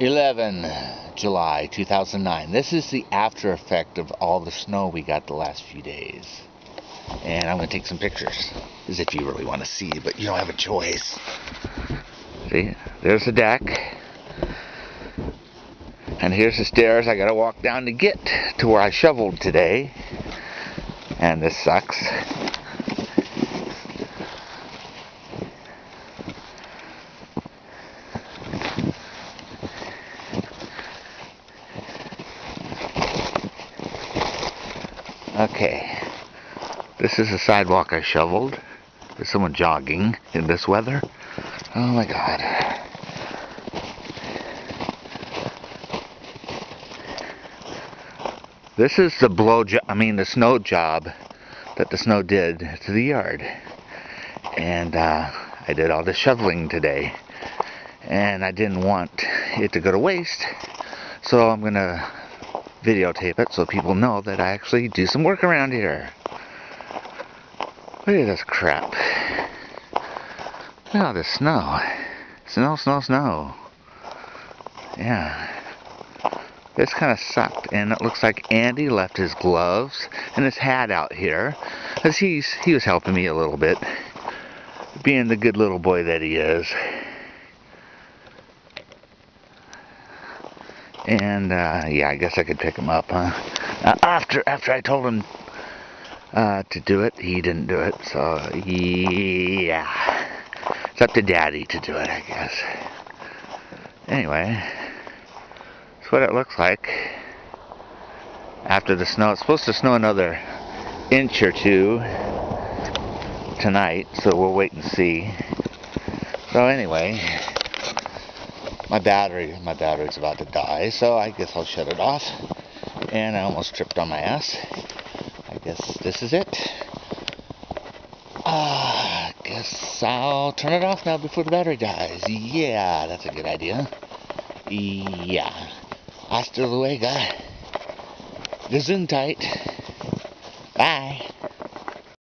11 July 2009. This is the after effect of all the snow we got the last few days. And I'm going to take some pictures, as if you really want to see, but you don't have a choice. See, there's the deck. And here's the stairs I got to walk down to get to where I shoveled today. And this sucks. Okay, this is the sidewalk I shoveled. There's someone jogging in this weather. Oh my God. This is the the snow job that the snow did to the yard. And I did all the shoveling today. And I didn't want it to go to waste. So I'm gonna videotape it so people know that I actually do some work around here. Look at this crap. Look at all this snow. Snow, snow, snow. Yeah. This kind of sucked, and it looks like Andy left his gloves and his hat out here, because he was helping me a little bit, being the good little boy that he is. And yeah, I guess I could pick him up, huh? After I told him to do it, he didn't do it. So yeah, it's up to Daddy to do it, I guess. Anyway, that's what it looks like after the snow. It's supposed to snow another inch or two tonight, so we'll wait and see. So anyway, my battery's about to die, so I guess I'll shut it off. And I almost tripped on my ass. I guess this is it. I guess I'll turn it off now before the battery dies. Yeah, that's a good idea. Yeah. Hasta luego. Gesundheit. Bye.